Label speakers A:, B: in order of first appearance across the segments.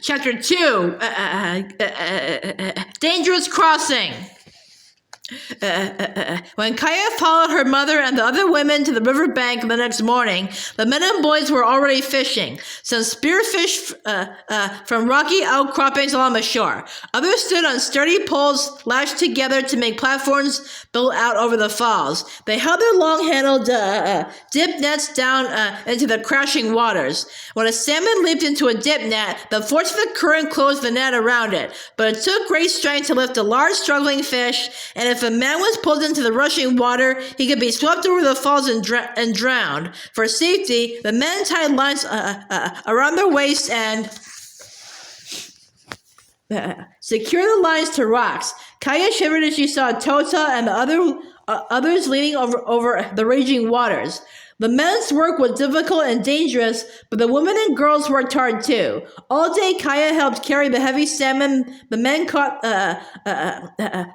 A: Chapter 2, Dangerous Crossing. When Kaya followed her mother and the other women to the riverbank the next morning, the men and boys were already fishing. Some spearfish from rocky outcroppings along the shore. Others stood on sturdy poles lashed together to make platforms built out over the falls. They held their long-handled dip nets down into the crashing waters. When a salmon leaped into a dip net, the force of the current closed the net around it. But it took great strength to lift a large struggling fish, and if a man was pulled into the rushing water, he could be swept over the falls and drowned. For safety, the men tied lines around their waists and secured the lines to rocks. Kaya shivered as she saw Tota and the others leaning over the raging waters. The men's work was difficult and dangerous, but the women and girls worked hard too. All day, Kaya helped carry the heavy salmon the men caught to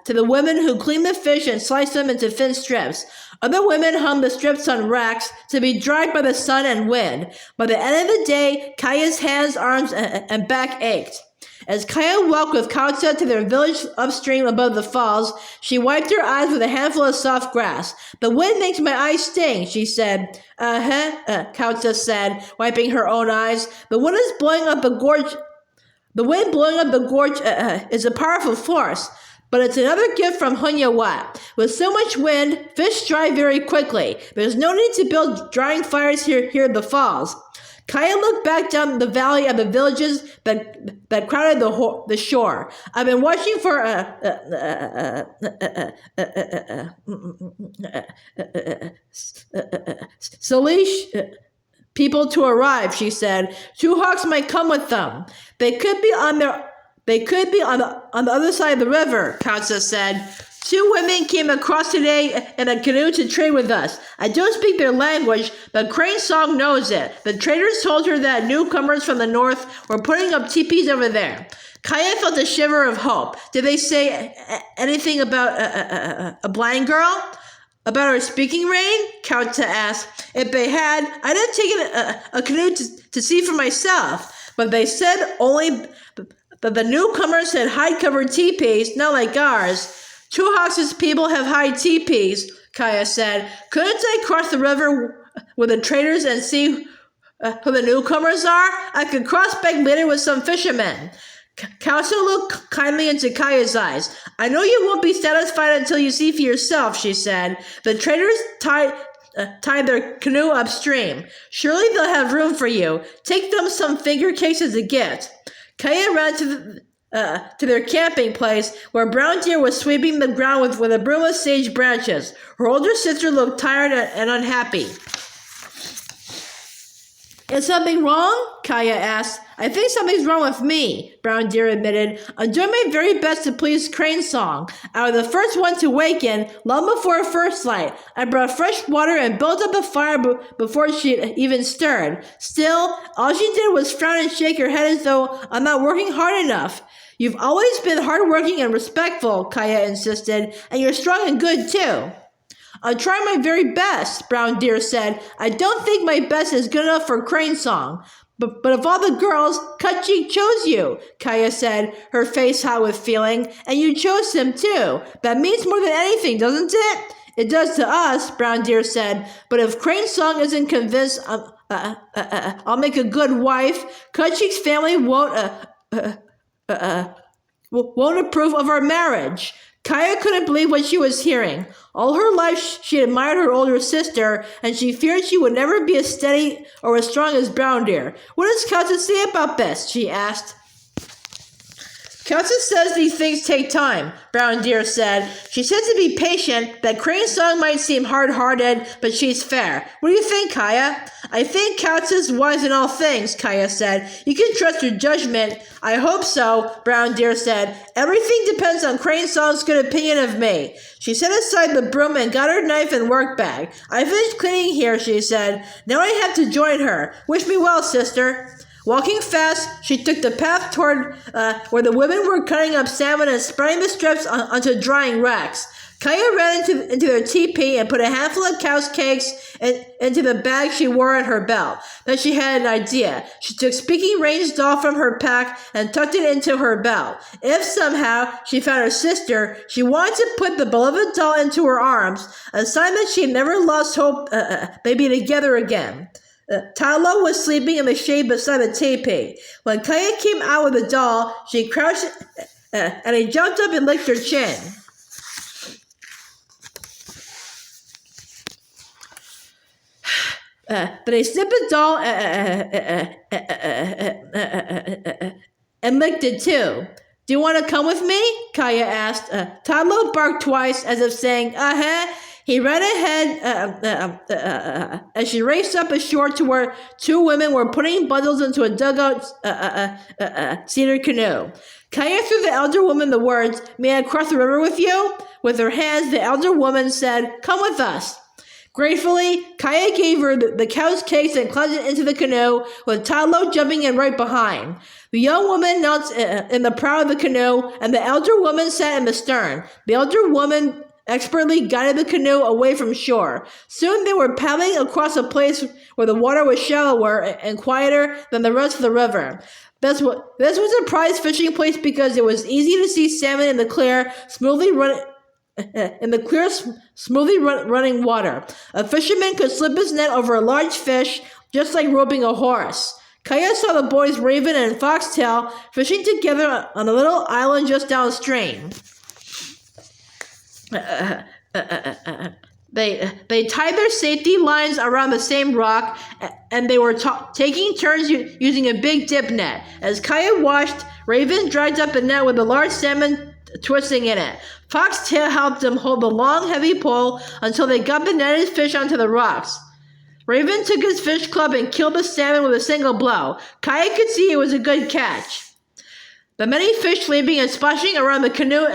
A: the women who cleaned the fish and sliced them into thin strips. Other women hung the strips on racks to be dried by the sun and wind. By the end of the day, Kaya's hands, arms, and back ached. As Kaya walked with Kautsa to their village upstream above the falls, she wiped her eyes with a handful of soft grass. "The wind makes my eyes sting," she said. Kautsa said, wiping her own eyes. "The wind is blowing up the gorge. The wind blowing up the gorge is a powerful force. But it's another gift from Hunyawat. With so much wind, fish dry very quickly. There's no need to build drying fires here at the falls." Kaya looked back down the valley of the villages that crowded the shore. "I've been watching for Salish people to arrive," she said. "Two hawks might come with them. They could be on the other side of the river," Kautsa said. "Two women came across today in a canoe to trade with us. I don't speak their language, but Crane Song knows it. The traders told her that newcomers from the north were putting up teepees over there." Kaya felt a shiver of hope. "Did they say anything about a blind girl? About her speaking rain?" Kautsa asked. "If they had, I didn't take a canoe to see for myself. But they said only that the newcomers had hide-covered teepees, not like ours." "Two Hawks' people have hide teepees," Kaya said. "Couldn't I cross the river with the traders and see who the newcomers are? I could cross back later with some fishermen." Kautsa looked kindly into Kaya's eyes. "I know you won't be satisfied until you see for yourself," she said. "The traders tied their canoe upstream. Surely they'll have room for you. Take them some finger cakes as a gift." Kaya ran to their camping place, where Brown Deer was sweeping the ground with a broom of sage branches. Her older sister looked tired and unhappy. "Is something wrong?" Kaya asked. "I think something's wrong with me," Brown Deer admitted. "I'm doing my very best to please Crane Song. I was the first one to waken, long before first light. I brought fresh water and built up the fire before she even stirred. Still, all she did was frown and shake her head as though I'm not working hard enough." "You've always been hardworking and respectful," Kaya insisted, "and you're strong and good, too." "I'm trying my very best," Brown Deer said. "I don't think my best is good enough for Crane Song. But of all the girls, Cut-Cheek chose you," Kaya said, her face hot with feeling. "And you chose him, too. That means more than anything, doesn't it?" "It does to us," Brown Deer said. "But if Crane Song isn't convinced I'll make a good wife, Cut-Cheek's family won't approve of our marriage." Kaya couldn't believe what she was hearing. All her life she admired her older sister, and she feared she would never be as steady or as strong as Brown Deer. "What does Kautsa say about this?" she asked. "Kautsa says these things take time," Brown Deer said. "She says to be patient, that Crane Song might seem hard-hearted, but she's fair. What do you think, Kaya?" "I think Kautsa's wise in all things," Kaya said. "You can trust her judgment." "I hope so," Brown Deer said. "Everything depends on Crane Song's good opinion of me." She set aside the broom and got her knife and work bag. "I finished cleaning here," she said. "Now I have to join her. Wish me well, sister." Walking fast, she took the path toward where the women were cutting up salmon and spreading the strips onto drying racks. Kaya ran into their teepee and put a handful of cow's cakes into the bag she wore at her belt. Then she had an idea. She took Speaking Range doll from her pack and tucked it into her belt. If somehow she found her sister, she wanted to put the beloved doll into her arms, a sign that she never lost hope they'd be together again. Talo was sleeping in the shade beside the teepee. When Kaya came out with the doll, she crouched and he jumped up and licked her chin. But he snipped the doll and licked it too. Do you want to come with me? Kaya asked. Talo barked twice as if saying, He ran ahead as she raced up ashore to where two women were putting bundles into a dugout cedar canoe. Kaya threw the elder woman the words, "May I cross the river with you?" With her hands, the elder woman said, "Come with us." Gratefully, Kaya gave her the cow's cakes and climbed into the canoe, with Talo jumping in right behind. The young woman knelt in the prow of the canoe, and the elder woman sat in the stern. The elder woman expertly guided the canoe away from shore. Soon they were paddling across a place where the water was shallower and quieter than the rest of the river. This was a prized fishing place because it was easy to see salmon in the clear, smoothly running water. A fisherman could slip his net over a large fish, just like roping a horse. Kaya saw the boys Raven and Foxtail fishing together on a little island just downstream. They tied their safety lines around the same rock, and they were taking turns using a big dip net. As Kaya watched, Raven dragged up a net with a large salmon twisting in it. Foxtail helped them hold the long, heavy pole until they got the netted fish onto the rocks. Raven took his fish club and killed the salmon with a single blow. Kaya could see it was a good catch. The many fish leaping and splashing around the canoe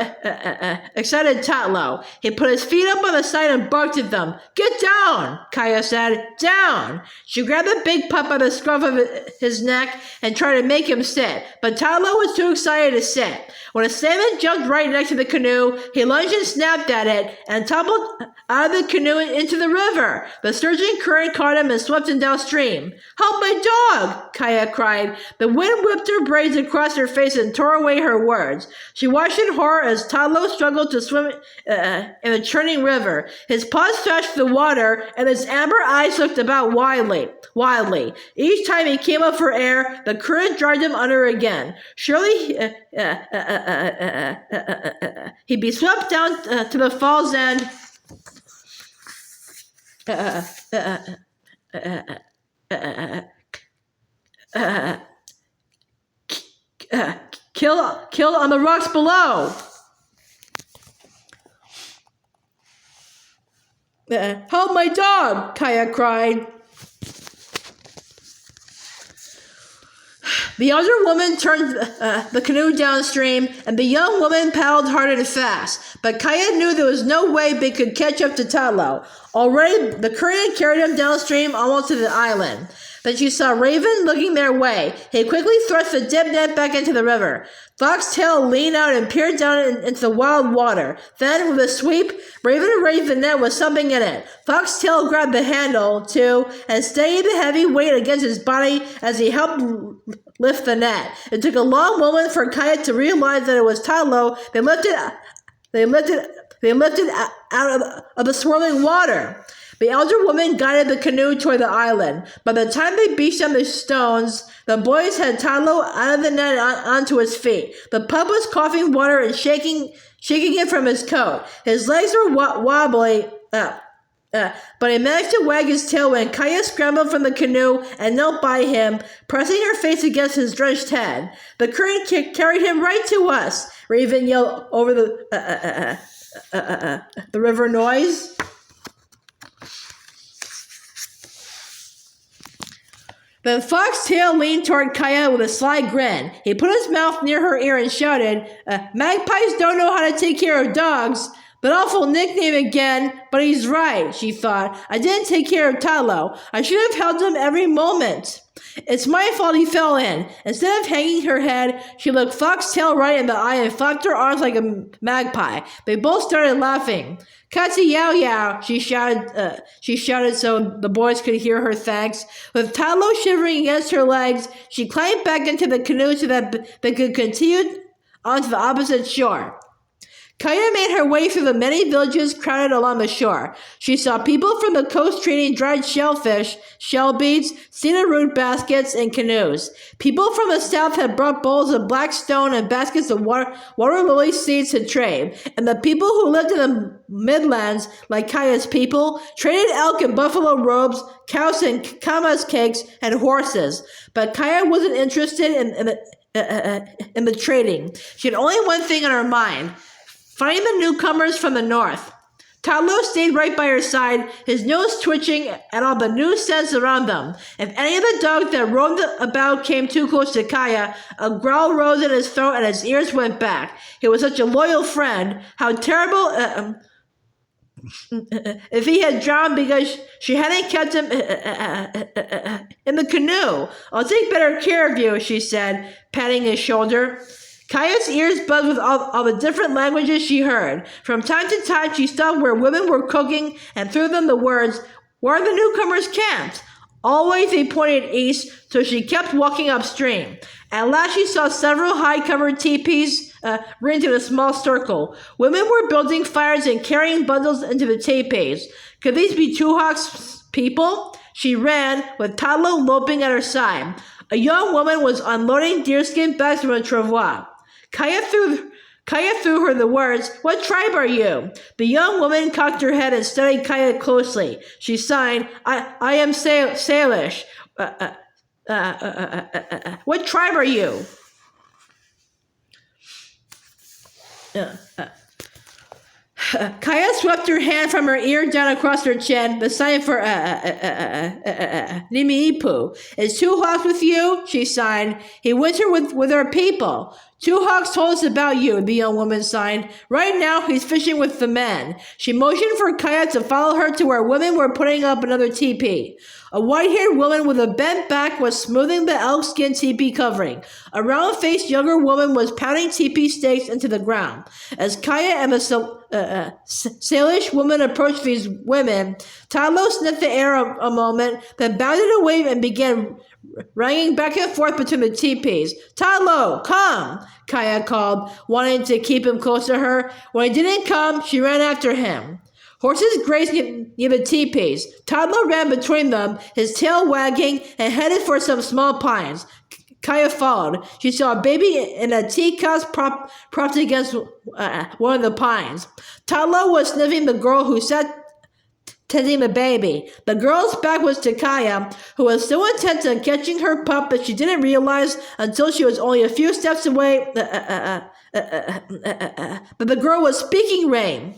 A: excited Tatlo. He put his feet up on the side and barked at them. "Get down!" Kaya said. "Down!" She grabbed the big pup by the scruff of his neck and tried to make him sit, but Tatlo was too excited to sit. When a salmon jumped right next to the canoe, he lunged and snapped at it and toppled out of the canoe into the river. The surging current caught him and swept him downstream. "Help my dog!" Kaya cried. The wind whipped her braids across her face and tore away her words. She watched in horror as Tatlo struggled to swim in the churning river. His paws thrashed the water, and his amber eyes looked about wildly. Each time he came up for air, the current dragged him under again. Surely he'd be swept down to the falls and killed on the rocks below. "Help my dog!" Kaya cried. The elder woman turned the canoe downstream, and the young woman paddled hard and fast. But Kaya knew there was no way they could catch up to Tatlo. Already, the current carried him downstream almost to the island. Then she saw Raven looking their way. He quickly thrust the dip net back into the river. Foxtail leaned out and peered down into the wild water. Then, with a sweep, Raven raised the net with something in it. Foxtail grabbed the handle, too, and steadied the heavy weight against his body as he helped lift the net. It took a long moment for Kaya to realize that it was Tatlo. They lifted out of the swirling water. The elder woman guided the canoe toward the island. By the time they beached on the stones, the boys had Tatlo out of the net onto his feet. The pup was coughing water and shaking it from his coat. His legs were wobbly, but he managed to wag his tail when Kaya scrambled from the canoe and knelt by him, pressing her face against his drenched head. "The current carried him right to us," Raven yelled over the river noise. Then Foxtail leaned toward Kaya with a sly grin. He put his mouth near her ear and shouted, "Magpies don't know how to take care of dogs, That awful nickname again, but he's right, she thought. I didn't take care of Talo. I should have held him every moment. It's my fault he fell in. Instead of hanging her head, she looked Foxtail right in the eye and flapped her arms like a magpie. They both started laughing. Katzy yow yow, she shouted so the boys could hear her thanks. With Talo shivering against her legs, she climbed back into the canoe so that they could continue on to the opposite shore. Kaya made her way through the many villages crowded along the shore. She saw people from the coast trading dried shellfish, shell beads, cedar root baskets, and canoes. People from the south had brought bowls of black stone and baskets of water lily seeds to trade. And the people who lived in the Midlands, like Kaya's people, traded elk and buffalo robes, cows and kamas cakes, and horses. But Kaya wasn't interested in the trading. She had only one thing on her mind: finding the newcomers from the north. Talo stayed right by her side, his nose twitching at all the new scents around them. If any of the dogs that roamed about came too close to Kaya, a growl rose in his throat and his ears went back. He was such a loyal friend. How terrible if he had drowned because she hadn't kept him in the canoe. I'll take better care of you, she said, patting his shoulder. Kaya's ears buzzed with all the different languages she heard. From time to time, she stopped where women were cooking and threw them the words, "Where are the newcomers camped?" Always they pointed east, so she kept walking upstream. At last, she saw several high-covered teepees ringed in a small circle. Women were building fires and carrying bundles into the teepees. Could these be Tuhawk's people? She ran, with Talo loping at her side. A young woman was unloading deerskin bags from a travois. Kaya threw her the words, "What tribe are you?" The young woman cocked her head and studied Kaya closely. She sighed, I am Salish. What tribe are you? Kaya swept her hand from her ear down across her chin, the sign for Nimiipu. Is Two Hawks with you? She sighed. He wintered with our people. Two Hawks told us about you, the young woman sighed. Right now, he's fishing with the men. She motioned for Kaya to follow her to where women were putting up another teepee. A white-haired woman with a bent back was smoothing the elk-skin teepee covering. A round-faced younger woman was pounding teepee stakes into the ground. As Kaya and the Salish woman approached these women, Talo sniffed the air a moment, then bounded away and began ringing back and forth between the teepees. Talo, come! Kaya called, wanting to keep him close to her. When he didn't come, she ran after him. Horses grazed near the teepees. Talo ran between them, his tail wagging, and headed for some small pines. Kaya followed. She saw a baby in a teacup propped against one of the pines. Talo was sniffing the girl who sat tending the baby. The girl's back was to Kaya, who was so intent on catching her pup that she didn't realize until she was only a few steps away that the girl was speaking rain.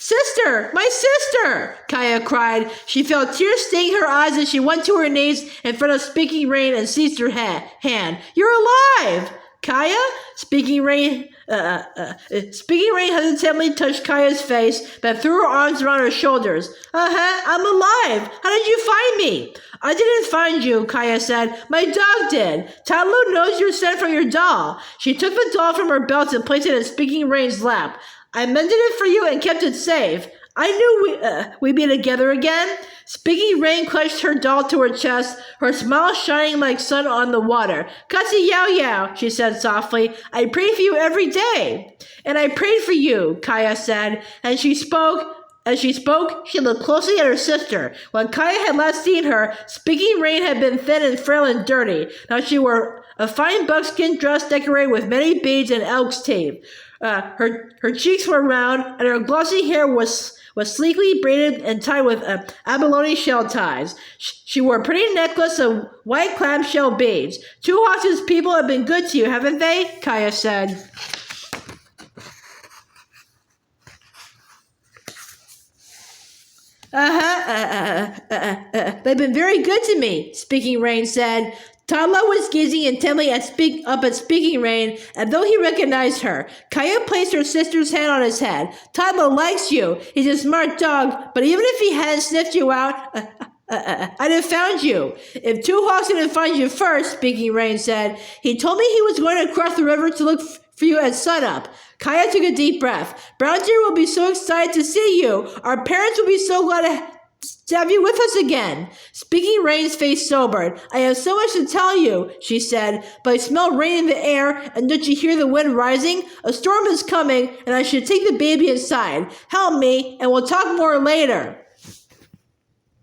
A: Sister! My sister! Kaya cried. She felt tears stain her eyes as she went to her knees in front of Speaking Rain and seized her hand. You're alive! Kaya? Speaking Rain hesitantly touched Kaya's face, then threw her arms around her shoulders. I'm alive! How did you find me? I didn't find you, Kaya said. My dog did. Talo knows you're sent from your doll. She took the doll from her belt and placed it in Speaking Rain's lap. I mended it for you and kept it safe. I knew we'd be together again. Speaking Rain clutched her doll to her chest, her smile shining like sun on the water. Katzy yow yow, she said softly. I pray for you every day. And I prayed for you, Kaya said. As she spoke, she looked closely at her sister. When Kaya had last seen her, Speaking Rain had been thin and frail and dirty. Now she wore a fine buckskin dress decorated with many beads and elk's teeth. Her cheeks were round, and her glossy hair was sleekly braided and tied with abalone shell ties. She wore a pretty necklace of white clamshell beads. Two Hawks' people have been good to you, haven't they? Kaya said. They've been very good to me, Speaking Rain said. Tala was gazing intently at Speaking Rain, and though he recognized her, Kaya placed her sister's hand on his head. Tala likes you. He's a smart dog, but even if he hadn't sniffed you out, I'd have found you. If Two Hawks didn't find you first, Speaking Rain said, he told me he was going to cross the river to look for you at sunup. Kaya took a deep breath. Brown Deer will be so excited to see you. Our parents will be so glad to have you with us again. Speaking Rain's face sobered. I have so much to tell you, she said, but I smell rain in the air, and don't you hear the wind rising? A storm is coming, and I should take the baby inside. Help me, and we'll talk more later.